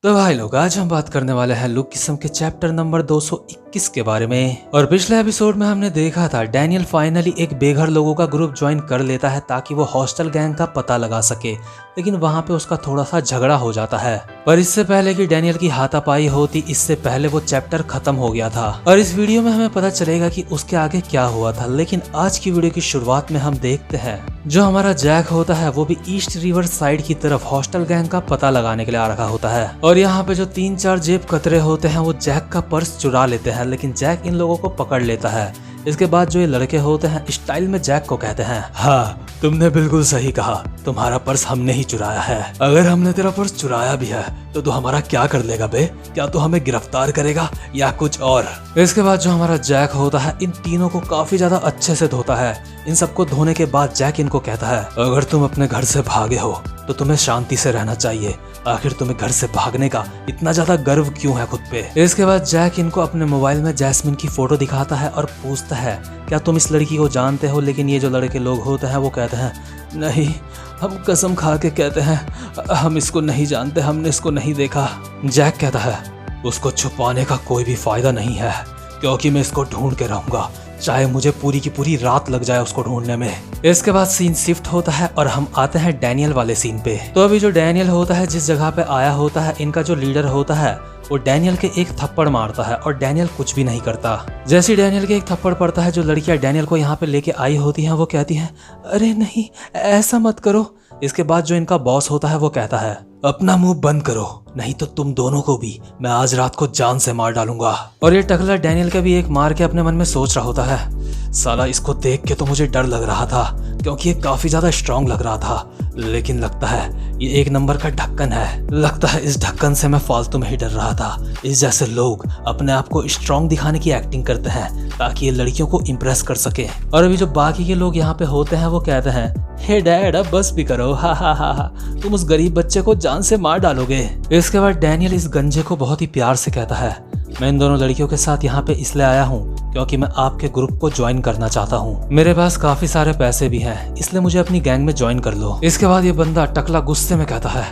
तो भाई लोग, आज हम बात करने वाले हैं लुक किस्म के चैप्टर नंबर 221 के बारे में। और पिछले एपिसोड में हमने देखा था डैनियल फाइनली एक बेघर लोगों का ग्रुप ज्वाइन कर लेता है ताकि वो हॉस्टल गैंग का पता लगा सके, लेकिन वहाँ पे उसका थोड़ा सा झगड़ा हो जाता है। पर इससे पहले कि डैनियल की हाथापाई होती, इससे पहले वो चैप्टर खत्म हो गया था और इस वीडियो में हमें पता चलेगा कि उसके आगे क्या हुआ था। लेकिन आज की वीडियो की शुरुआत में हम देखते हैं जो हमारा जैक होता है वो भी ईस्ट रिवर साइड की तरफ हॉस्टल गैंग का पता लगाने के लिए आ रखा होता है। और यहाँ पे जो 3-4 जेब कतरे होते हैं वो जैक का पर्स चुरा लेते हैं, लेकिन जैक इन लोगों को पकड़ लेता है। इसके बाद जो ये लड़के होते हैं स्टाइल में जैक को कहते हैं, हाँ तुमने बिल्कुल सही कहा, तुम्हारा पर्स हमने ही चुराया है। अगर हमने तेरा पर्स चुराया भी है तो तू हमारा क्या कर लेगा बे? क्या तू हमें गिरफ्तार करेगा या कुछ और? इसके बाद जो हमारा जैक होता है इन तीनों को काफी ज्यादा अच्छे से धोता है। इन सबको धोने के बाद जैक इनको कहता है, अगर तुम अपने घर से भागे हो तो तुम्हें शांति से रहना चाहिए। आखिर तुम्हें घर से भागने का इतना ज्यादा गर्व क्यों है खुद पे? इसके बाद जैक इनको अपने मोबाइल में जैस्मिन की फोटो दिखाता है और पूछता है, क्या तुम इस लड़की को जानते हो? लेकिन ये जो लड़के लोग होते हैं वो कहते हैं, नहीं, हम कसम खा के कहते हैं हम इसको नहीं जानते, हमने इसको नहीं देखा। जैक कहता है, उसको छुपाने का कोई भी फायदा नहीं है क्योंकि मैं इसको ढूंढ के रहूंगा, चाहे मुझे पूरी की पूरी रात लग जाए उसको ढूंढने में। इसके बाद सीन शिफ्ट होता है और हम आते हैं डैनियल वाले सीन पे। तो अभी जो डैनियल होता है जिस जगह पे आया होता है, इनका जो लीडर होता है वो डैनियल के एक थप्पड़ मारता है और डैनियल कुछ भी नहीं करता। जैसे डैनियल के एक थप्पड़ पड़ता है, जो लड़कियां डैनियल को यहाँ पे लेके आई होती हैं वो कहती हैं, अरे नहीं ऐसा मत करो। इसके बाद जो इनका बॉस होता है वो कहता है, अपना मुंह बंद करो, नहीं तो तुम दोनों को भी मैं आज रात को जान से मार डालूंगा। और ये टकला डैनियल का भी एक मार के अपने मन में सोच रहा होता है, साला इसको देख के तो मुझे डर लग रहा था क्योंकि ये काफी ज्यादा स्ट्रांग लग रहा था, लेकिन लगता है ये एक नंबर का ढक्कन है। लगता है इस ढक्कन से मैं फालतू में ही डर रहा था। इस जैसे लोग अपने आप को स्ट्रांग दिखाने की एक्टिंग करते हैं ताकि ये लड़कियों को इम्प्रेस कर सके। और अभी जो बाकी के लोग यहाँ पे होते हैं वो कहते हैं, हे डैड अब बस भी करो, हा हा हा हा, तुम उस गरीब बच्चे को जान से मार डालोगे। इसके बाद डैनियल इस गंजे को बहुत ही प्यार से कहता है, मैं इन दोनों लड़कियों के साथ यहाँ पे इसलिए आया हूँ क्योंकि मैं आपके ग्रुप को ज्वाइन करना चाहता हूँ। मेरे पास काफी सारे पैसे भी हैं, इसलिए मुझे अपनी गैंग में ज्वाइन कर लो। इसके बाद ये बंदा टकला गुस्से में कहता है,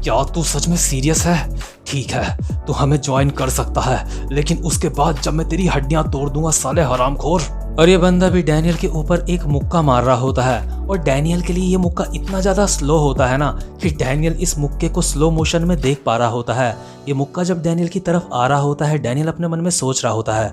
क्या तू सच में सीरियस है? ठीक है, तू हमें ज्वाइन कर सकता है, लेकिन उसके बाद जब मैं तेरी हड्डियां तोड़ दूंगा साले हरामखोर। और ये बंदा भी डैनियल के ऊपर एक मुक्का मार रहा होता है और डैनियल के लिए ये मुक्का इतना ज्यादा स्लो होता है ना कि डैनियल इस मुक्के को स्लो मोशन में देख पा रहा होता है। ये मुक्का जब डैनियल की तरफ आ रहा होता है, डैनियल अपने मन में सोच रहा होता है,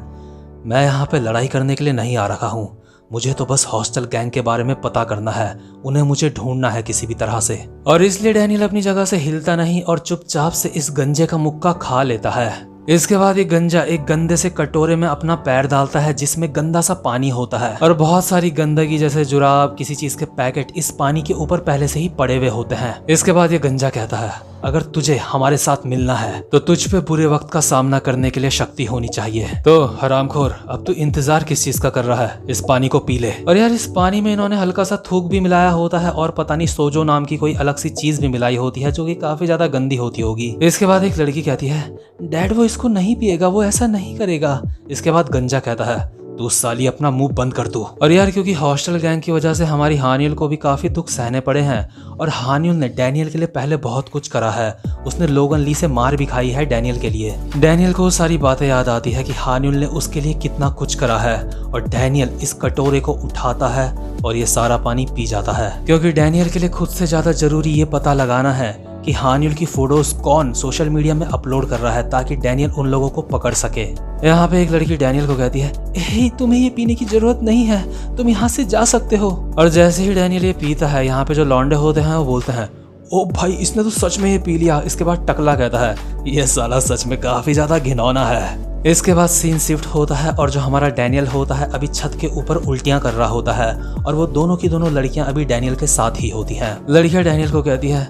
मैं यहाँ पे लड़ाई करने के लिए नहीं आ रखा हूँ, मुझे तो बस हॉस्टल गैंग के बारे में पता करना है, उन्हें मुझे ढूंढना है किसी भी तरह से। और इसलिए डैनियल अपनी जगह से हिलता नहीं और चुपचाप से इस गंजे का मुक्का खा लेता है। इसके बाद ये गंजा एक गंदे से कटोरे में अपना पैर डालता है जिसमें गंदा सा पानी होता है और बहुत सारी गंदगी जैसे जुराब, किसी चीज के पैकेट इस पानी के ऊपर पहले से ही पड़े हुए होते हैं। इसके बाद ये गंजा कहता है, अगर तुझे हमारे साथ मिलना है तो तुझ पे बुरे वक्त का सामना करने के लिए शक्ति होनी चाहिए। तो हरामखोर, अब तू इंतजार किस चीज का कर रहा है? इस पानी को पी ले। और यार इस पानी में इन्होंने हल्का सा थूक भी मिलाया होता है और पता नहीं सोजो नाम की कोई अलग सी चीज भी मिलाई होती है जो कि काफी ज्यादा गंदी होती होगी। इसके बाद एक लड़की कहती है, डैड वो इसको नहीं पिएगा, वो ऐसा नहीं करेगा। इसके बाद गंजा कहता है, तू साली अपना मुंह बंद कर तू। और यार क्योंकि हॉस्टल गैंग की वजह से हमारी हानियल को भी काफी दुख सहने पड़े हैं और हानियल ने डैनियल के लिए पहले बहुत कुछ करा है। उसने लोगन ली से मार भी खाई है डैनियल के लिए। डैनियल को सारी बातें याद आती है कि हानियल ने उसके लिए कितना कुछ करा है और डैनियल इस कटोरे को उठाता है और ये सारा पानी पी जाता है क्योंकि डैनियल के लिए खुद से ज्यादा जरूरी ये पता लगाना है कि हानियल की फोटोज कौन सोशल मीडिया में अपलोड कर रहा है ताकि डैनियल उन लोगों को पकड़ सके। यहाँ पे एक लड़की डैनियल को कहती है, ए तुम्हें ये पीने की जरूरत नहीं है, तुम यहाँ से जा सकते हो। और जैसे ही डैनियल ये पीता है, यहाँ पे जो लौंडे होते हैं वो बोलते हैं, ओ भाई इसने तो सच में ये पी लिया। इसके बाद टकला कहता है, ये साला सच में काफी ज्यादा घिनौना है। इसके बाद सीन शिफ्ट होता है और जो हमारा डैनियल होता है अभी छत के ऊपर उल्टियां कर रहा होता है और वो दोनों की दोनों लड़कियां अभी डैनियल के साथ ही होती हैं। लड़कियां डैनियल को कहती है,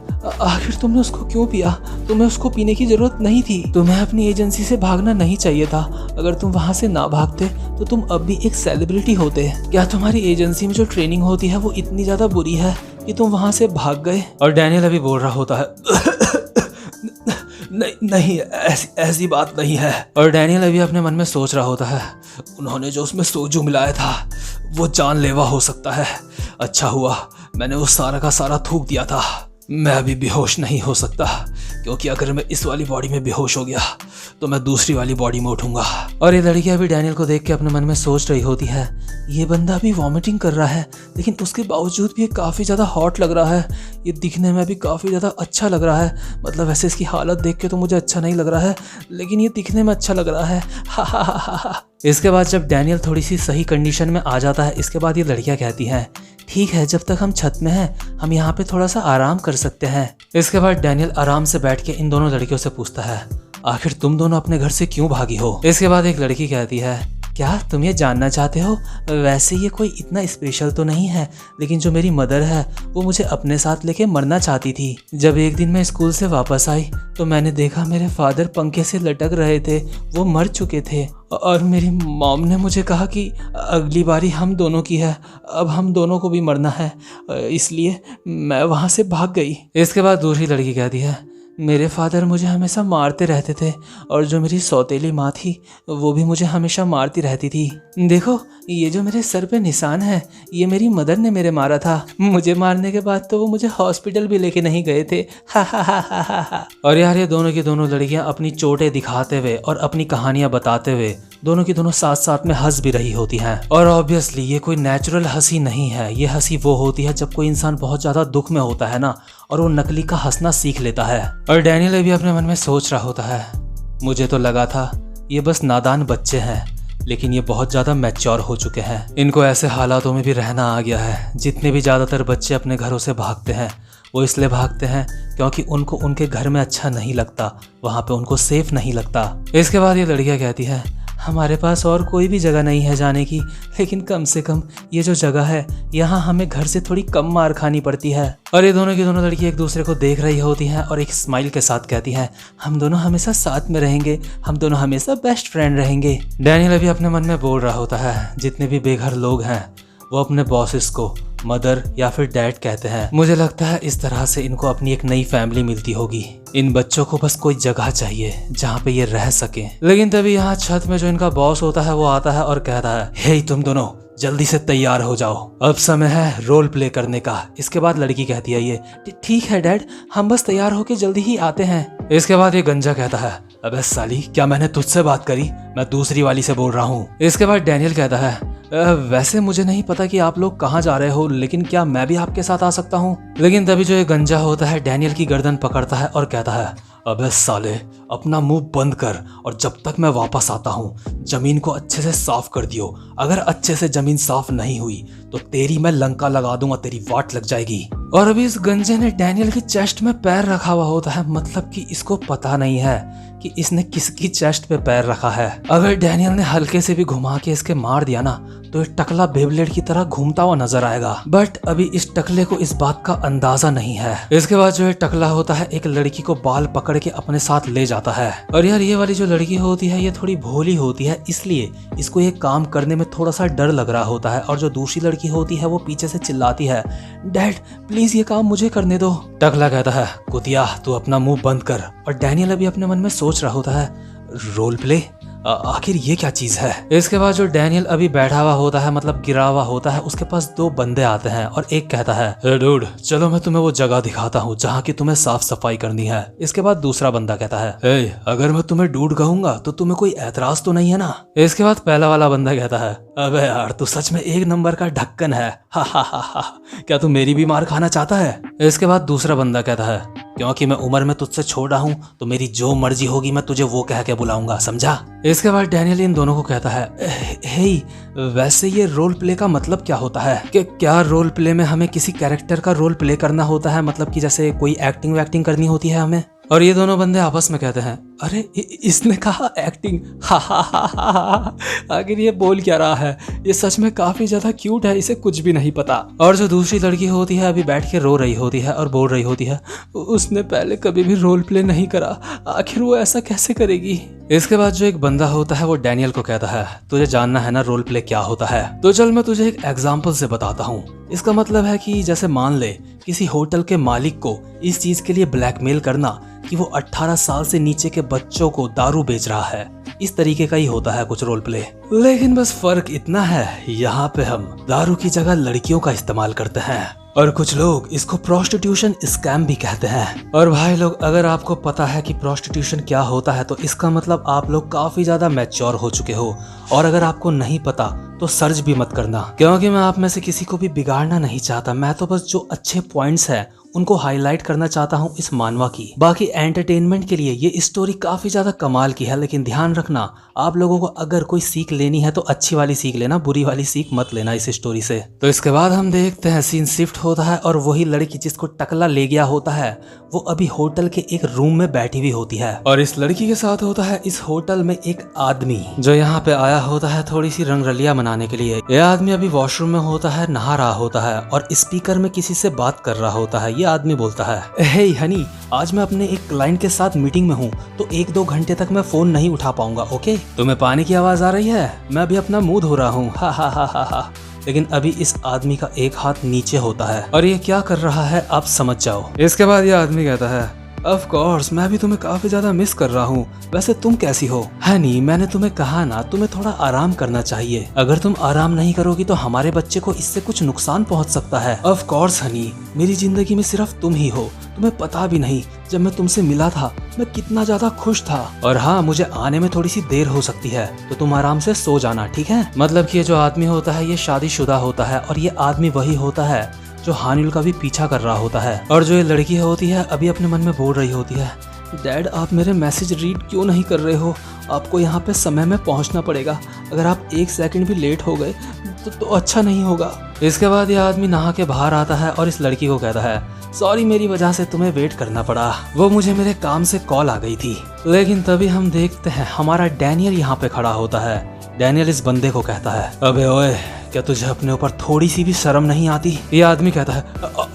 आखिर तुमने उसको क्यों पिया? तुम्हें उसको पीने की जरूरत नहीं थी, तुम्हें अपनी एजेंसी से भागना नहीं चाहिए था। अगर तुम वहाँ से ना भागते तो तुम अब भी एक सेलिब्रिटी होते। क्या तुम्हारी एजेंसी में जो ट्रेनिंग होती है वो इतनी ज्यादा बुरी है कि तुम वहाँ से भाग गए? और डैनियल अभी बोल रहा होता है, नहीं ऐसी बात नहीं है। और डैनियल अभी अपने मन में सोच रहा होता है, उन्होंने जो उसमें सोजू मिलाया था वो जानलेवा हो सकता है। अच्छा हुआ मैंने उस सारा का सारा थूक दिया था, मैं अभी बेहोश नहीं हो सकता। क्योंकि अगर मैं इस वाली बॉडी में बेहोश हो गया तो मैं दूसरी वाली बॉडी में उठूंगा। और ये लड़कियां भी डैनियल को देख के अपने मन में सोच रही होती है, ये बंदा भी वॉमिटिंग कर रहा है लेकिन उसके बावजूद भी ये काफ़ी ज़्यादा हॉट लग रहा है, ये दिखने में भी काफ़ी ज़्यादा अच्छा लग रहा है। मतलब वैसे इसकी हालत देख के तो मुझे अच्छा नहीं लग रहा है, लेकिन ये दिखने में अच्छा लग रहा है। हा हा हा हा हा। इसके बाद जब डैनियल थोड़ी सी सही कंडीशन में आ जाता है, इसके बाद ये लड़कियां कहती हैं, ठीक है, जब तक हम छत में हैं हम यहाँ पे थोड़ा सा आराम कर सकते हैं। इसके बाद डैनियल आराम से बैठ के इन दोनों लड़कियों से पूछता है, आखिर तुम दोनों अपने घर से क्यों भागी हो। इसके बाद एक लड़की कहती है, क्या तुम ये जानना चाहते हो? वैसे ये कोई इतना स्पेशल तो नहीं है, लेकिन जो मेरी मदर है वो मुझे अपने साथ लेके मरना चाहती थी। जब एक दिन मैं स्कूल से वापस आई तो मैंने देखा मेरे फादर पंखे से लटक रहे थे, वो मर चुके थे। और मेरी मॉम ने मुझे कहा कि अगली बारी हम दोनों की है, अब हम दोनों को भी मरना है, इसलिए मैं वहाँ से भाग गई। इसके बाद दूसरी लड़की कहती है, मेरे फादर मुझे हमेशा मारते रहते थे और जो मेरी सौतेली माँ थी वो भी मुझे हमेशा मारती रहती थी। देखो ये जो मेरे सर पे निशान है ये मेरी मदर ने मेरे मारा था। मुझे मारने के बाद तो वो मुझे हॉस्पिटल भी लेके नहीं गए थे। हा हा हा हा हा हा। और यार ये दोनों की दोनों लड़कियां अपनी चोटें दिखाते हुए और अपनी कहानियां बताते हुए दोनों की दोनों साथ साथ में हंस भी रही होती हैं। और ऑब्वियसली ये कोई नेचुरल हंसी नहीं है, ये हंसी वो होती है जब कोई इंसान बहुत ज्यादा दुख में होता है ना, और वो नकली का हंसना सीख लेता है। और डैनियल भी अपने मन में सोच रहा होता है, मुझे तो लगा था ये बस नादान बच्चे हैं, लेकिन ये बहुत ज़्यादा मैच्योर हो चुके हैं। इनको ऐसे हालातों में भी रहना आ गया है। जितने भी ज़्यादातर बच्चे अपने घरों से भागते हैं वो इसलिए भागते हैं क्योंकि उनको उनके घर में अच्छा नहीं लगता, वहाँ पे उनको सेफ नहीं लगता। इसके बाद ये लड़कियाँ कहती है, हमारे पास और कोई भी जगह नहीं है जाने की, लेकिन कम से कम ये जो जगह है यहाँ हमें घर से थोड़ी कम मार खानी पड़ती है। और ये दोनों की दोनों लड़की एक दूसरे को देख रही होती हैं और एक स्माइल के साथ कहती हैं, हम दोनों हमेशा साथ में रहेंगे, हम दोनों हमेशा बेस्ट फ्रेंड रहेंगे। डैनियल अभी अपने मन में बोल रहा होता है, जितने भी बेघर लोग हैं वो अपने बॉसेस को मदर या फिर डैड कहते हैं। मुझे लगता है इस तरह से इनको अपनी एक नई फैमिली मिलती होगी। इन बच्चों को बस कोई जगह चाहिए जहाँ पे ये रह सके। लेकिन तभी यहाँ छत में जो इनका बॉस होता है वो आता है और कहता है, हे तुम दोनों जल्दी से तैयार हो जाओ, अब समय है रोल प्ले करने का। इसके बाद लड़की कहती है, ये ठीक है डैड, हम बस तैयार होके जल्दी ही आते हैं। इसके बाद ये गंजा कहता है, अबे साली क्या मैंने तुझसे बात करी, मैं दूसरी वाली से बोल रहा हूँ। इसके बाद डैनियल कहता है, वैसे मुझे नहीं पता कि आप लोग कहाँ जा रहे हो, लेकिन क्या मैं भी आपके साथ आ सकता हूँ। लेकिन तभी जो ये गंजा होता है डैनियल की गर्दन पकड़ता है और कहता है, अबे साले अपना मुंह बंद कर और जब तक मैं वापस आता हूँ जमीन को अच्छे से साफ कर दियो। अगर अच्छे से जमीन साफ नहीं हुई तो तेरी मैं लंका लगा दूंगा, तेरी वाट लग जाएगी। और अभी इस गंजे ने डैनियल की चेस्ट में पैर रखा हुआ होता है, मतलब कि इसको पता नहीं है कि इसने किसकी चेस्ट पे पैर रखा है। अगर डैनियल ने हल्के से भी घुमा के इसके मार दिया ना तो ये टकला बेब्लेड की तरह घूमता हुआ नजर आएगा। बट अभी इस टकले को इस बात का अंदाजा नहीं है। इसके बाद जो ये टकला होता है एक लड़की को बाल पकड़ के अपने साथ ले जाता है। और यार ये वाली जो लड़की होती है ये थोड़ी भोली होती है, इसलिए इसको ये काम करने में थोड़ा सा डर लग रहा होता है। और जो दूसरी लड़की होती है वो पीछे से चिल्लाती है, डैड प्लीज ये काम मुझे करने दो। टकला कहता है, कुतिया तू अपना मुंह बंद कर। और डैनियल अभी अपने मन में सोच रहा होता है, रोल प्ले, आखिर ये क्या चीज है। इसके बाद जो डैनियल अभी बैठा हुआ होता है, मतलब गिरा हुआ होता है, उसके पास दो बंदे आते हैं और एक कहता है, हे डूड चलो मैं तुम्हें वो जगह दिखाता हूँ जहाँ की तुम्हें साफ सफाई करनी है। इसके बाद दूसरा बंदा कहता है, हे अगर मैं तुम्हें डूड कहूंगा तो तुम्हें कोई एतराज तो नहीं है ना। इसके बाद पहला वाला बंदा कहता है, अबे यार तू सच में एक नंबर का ढक्कन है, हा हा हा हा, क्या तू मेरी भी मार खाना चाहता है। इसके बाद दूसरा बंदा कहता है, क्योंकि मैं उम्र में तुझसे छोटा हूँ तो मेरी जो मर्जी होगी मैं तुझे वो कह के बुलाऊंगा, समझा। इसके बाद डैनियल इन दोनों को कहता है, हे वैसे ये रोल प्ले का मतलब क्या होता है, कि क्या रोल प्ले में हमें किसी कैरेक्टर का रोल प्ले करना होता है, मतलब कि जैसे कोई एक्टिंग वैक्टिंग करनी होती है हमें। और ये दोनों बंदे आपस में कहते हैं, अरे इसने कहा एक्टिंग, हा हा हा हा, आखिर ये बोल क्या रहा है, ये सच में काफी ज्यादा क्यूट है, इसे कुछ भी नहीं पता। और जो दूसरी लड़की होती है अभी बैठ के रो रही होती है और बोल रही होती है, उसने पहले कभी भी रोल प्ले नहीं करा, आखिर वो ऐसा कैसे करेगी। इसके बाद जो एक बंदा होता है वो डैनियल को कहता है, तुझे जानना है ना रोल प्ले क्या होता है, तो चल मैं तुझे एक एग्जाम्पल से बताता हूँ। इसका मतलब है कि जैसे मान ले किसी होटल के मालिक को इस चीज के लिए ब्लैकमेल करना कि वो 18 साल से नीचे के बच्चों को दारू बेच रहा है। इस तरीके का ही होता है कुछ रोल प्ले, लेकिन बस फर्क इतना है यहाँ पे हम दारू की जगह लड़कियों का इस्तेमाल करते हैं और कुछ लोग इसको प्रोस्टिट्यूशन स्कैम भी कहते हैं। और भाई लोग, अगर आपको पता है कि प्रोस्टिट्यूशन क्या होता है तो इसका मतलब आप लोग काफी ज्यादा मैच्योर हो चुके हो। और अगर आपको नहीं पता तो सर्च भी मत करना, क्योंकि मैं आप में से किसी को भी बिगाड़ना नहीं चाहता। मैं तो बस जो अच्छे पॉइंट्स हैं उनको हाईलाइट करना चाहता हूँ इस मानवा की। बाकी एंटरटेनमेंट के लिए ये स्टोरी काफी ज्यादा कमाल की है, लेकिन ध्यान रखना आप लोगों को अगर कोई सीख लेनी है तो अच्छी वाली सीख लेना, बुरी वाली सीख मत लेना इस स्टोरी से। तो इसके बाद हम देखते हैं सीन शिफ्ट होता है और वही लड़की जिसको टकला ले गया होता है वो अभी होटल के एक रूम में बैठी हुई होती है और इस लड़की के साथ होता है इस होटल में एक आदमी जो यहाँ पे आया होता है थोड़ी सी रंगरलिया मनाने के लिए। यह आदमी अभी वॉशरूम में होता है, नहा रहा होता है और स्पीकर में किसी से बात कर रहा होता है। ये आदमी बोलता है, हे हनी, आज मैं अपने एक क्लाइंट के साथ मीटिंग में हूँ तो 1-2 घंटे तक मैं फोन नहीं उठा पाऊंगा, ओके? तुम्हें पानी की आवाज आ रही है? मैं अभी अपना मुंह धो रहा हूँ, हा हा हा हा हा। लेकिन अभी इस आदमी का एक हाथ नीचे होता है और ये क्या कर रहा है आप समझ जाओ। इसके बाद ये आदमी कहता है, ऑफ कोर्स मैं भी तुम्हें काफी ज्यादा मिस कर रहा हूँ। वैसे तुम कैसी हो? हनी, मैंने तुम्हें कहा ना, तुम्हें थोड़ा आराम करना चाहिए। अगर तुम आराम नहीं करोगी तो हमारे बच्चे को इससे कुछ नुकसान पहुँच सकता है। ऑफ कोर्स हनी, मेरी जिंदगी में सिर्फ तुम ही हो। तुम्हें पता भी नहीं जब मैं तुमसे मिला था मैं कितना ज्यादा खुश था। और हाँ, मुझे आने में थोड़ी सी देर हो सकती है तो तुम आराम से सो जाना, ठीक है? मतलब कि ये जो आदमी होता है ये शादीशुदा होता है और ये आदमी वही होता है जो हानिल का भी पीछा कर रहा होता है। और जो ये लड़की होती है अभी अपने मन में बोल रही होती है, डैड आप मेरे मैसेज रीड क्यों नहीं कर रहे हो? आपको यहाँ पे समय में पहुँचना पड़ेगा। अगर आप 1 सेकंड भी लेट हो गए तो अच्छा नहीं होगा। इसके बाद ये आदमी नहा के बाहर आता है और इस लड़की को कहता है, सॉरी मेरी वजह से तुम्हें वेट करना पड़ा, वो मुझे मेरे काम से कॉल आ गई थी। लेकिन तभी हम देखते हैं हमारा डैनियल यहाँ पे खड़ा होता है। डैनियल इस बंदे को कहता है, अबे ओए, क्या तुझे अपने ऊपर थोड़ी सी भी शर्म नहीं आती? ये आदमी कहता है,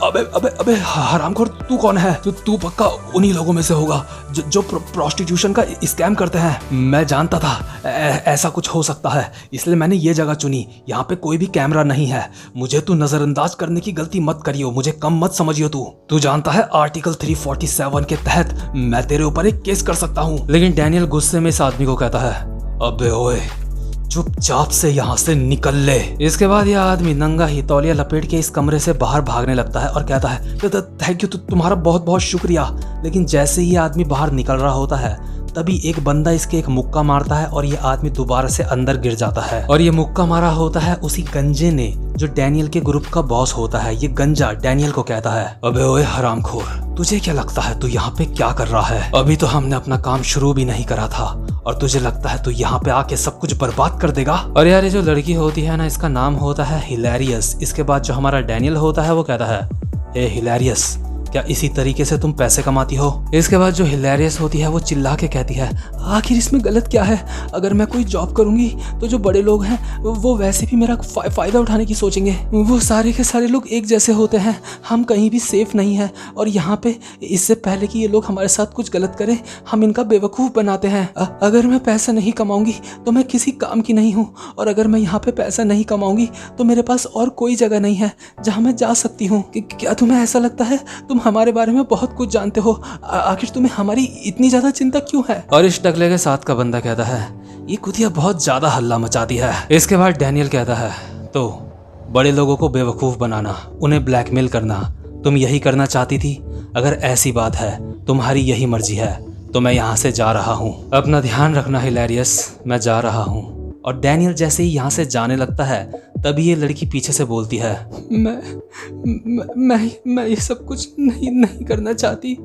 अबे अबे अबे हरामखोर, तू कौन है? तू पक्का उन्हीं लोगों में से होगा जो प्रोस्टिट्यूशन का स्कैम करते हैं। मैं जानता था ऐसा कुछ हो सकता है, इसलिए मैंने ये जगह चुनी। यहाँ पे कोई भी कैमरा नहीं है। मुझे तू नजरअंदाज करने की गलती मत करियो, मुझे कम मत समझियो। तू जानता है आर्टिकल 347 के तहत मैं तेरे ऊपर एक केस कर सकता हूँ। लेकिन डैनियल गुस्से में इस आदमी को कहता है, अबे ओए, चुपचाप से यहाँ से निकल ले। इसके बाद यह आदमी नंगा ही तौलिया लपेट के इस कमरे से बाहर भागने लगता है और कहता है, थैंक यू, तुम्हारा बहुत बहुत शुक्रिया। लेकिन जैसे ही आदमी बाहर निकल रहा होता है तभी एक बंदा इसके एक मुक्का मारता है और ये आदमी दोबारा से अंदर गिर जाता है। और ये मुक्का मारा होता है उसी गंजे ने जो डैनियल के ग्रुप का बॉस होता है। ये गंजा डैनियल को कहता है, अबे ओए हरामखोर, तुझे क्या लगता है तू यहाँ पे क्या कर रहा है? अभी तो हमने अपना काम शुरू भी नहीं करा था और तुझे लगता है तू यहाँ पे आके सब कुछ बर्बाद कर देगा? और यार ये जो लड़की होती है ना, इसका नाम होता है हिलेरियस। इसके बाद जो हमारा डैनियल होता है वो कहता है, ए हिलेरियस, क्या इसी तरीके से तुम पैसे कमाती हो? इसके बाद जो हिलेरियस होती है वो चिल्ला के कहती है, आखिर इसमें गलत क्या है? अगर मैं कोई जॉब करूंगी तो जो बड़े लोग हैं वो वैसे भी मेरा फायदा उठाने की सोचेंगे। वो सारे के सारे लोग एक जैसे होते हैं, हम कहीं भी सेफ नहीं है। और यहाँ पे इससे पहले कि ये लोग हमारे साथ कुछ गलत करें, हम इनका बेवकूफ़ बनाते हैं। अगर मैं पैसा नहीं कमाऊंगी तो मैं किसी काम की नहीं हूँ, और अगर मैं यहाँ पे पैसा नहीं कमाऊंगी तो मेरे पास और कोई जगह नहीं है जहाँ मैं जा सकती हूँ। क्या तुम्हें ऐसा लगता है तुम हमारे बारे में बहुत कुछ जानते हो? आखिर तुम्हें हमारी इतनी ज्यादा चिंता क्यों है? और इस टकले के साथ का बंदा कहता है, ये कुतिया बहुत ज्यादा हल्ला मचाती है। इसके बाद डैनियल कहता है, तो बड़े लोगों को बेवकूफ बनाना, उन्हें ब्लैकमेल करना, तुम यही करना चाहती थी? अगर ऐसी बात है, तुम्हारी यही मर्जी है, तो मैं यहाँ से जा रहा हूँ। अपना ध्यान रखना हिलेरियस, मैं जा रहा हूँ। और डैनियल जैसे ही यहाँ से जाने लगता है तभी ये लड़की पीछे से बोलती है, मैं ये सब कुछ नहीं करना चाहती,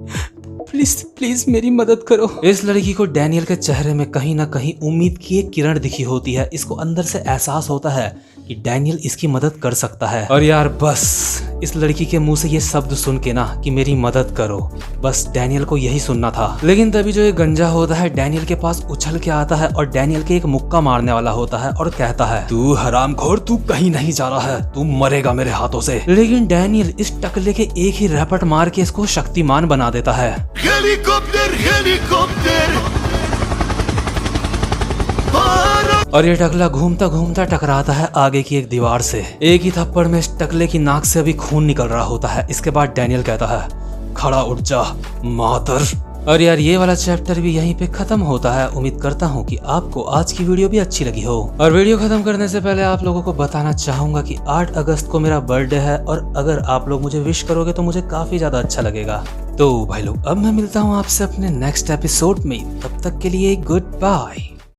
प्लीज प्लीज मेरी मदद करो। इस लड़की को डैनियल के चेहरे में कहीं ना कहीं उम्मीद की एक किरण दिखी होती है। इसको अंदर से एहसास होता है कि डैनियल इसकी मदद कर सकता है। और यार बस इस लड़की के मुंह से ये शब्द सुन के ना कि मेरी मदद करो, बस डैनियल को यही सुनना था। लेकिन तभी जो ये गंजा होता है डैनियल के पास उछल के आता है और डैनियल के एक मुक्का मारने वाला होता है और कहता है, तू हरामखोर, तू कहीं नहीं जा रहा है, तू मरेगा मेरे हाथों से। लेकिन डैनियल इस टकले के एक ही रैपट मार के इसको शक्तिमान बना देता है। Helicopter helicopter. और ये टकला घूमता घूमता टकराता है आगे की एक दीवार से। एक ही थप्पड़ में इस टकले की नाक से अभी खून निकल रहा होता है। इसके बाद डैनियल कहता है, खड़ा उठ जा मादर। और यार ये वाला चैप्टर भी यहीं पे खत्म होता है। उम्मीद करता हूँ कि आपको आज की वीडियो भी अच्छी लगी हो। और वीडियो खत्म करने से पहले आप लोगों को बताना चाहूंगा कि 8 अगस्त को मेरा बर्थडे है और अगर आप लोग मुझे विश करोगे तो मुझे काफी ज्यादा अच्छा लगेगा। तो भाई लोग अब मैं मिलता हूँ आपसे अपने नेक्स्ट एपिसोड में, तब तक के लिए गुड बाय।